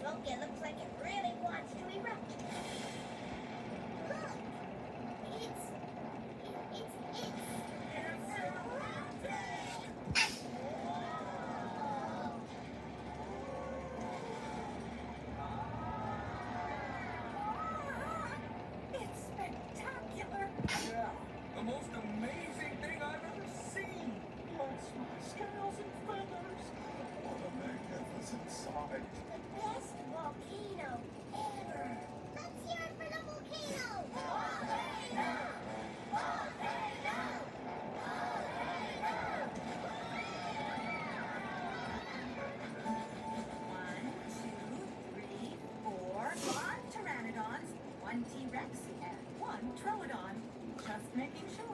Smoke, it looks like it really wants to erupt. Look! It's erupting! It's spectacular! Yeah, the most amazing thing I've ever seen. Lots my scales and feathers. What a magnificent sight. The best volcano ever. Let's hear it for the volcano! Volcano! Volcano! One, two, three, four. 5 pteranodons, 1 T-Rex, and 1 troodon. Just making sure.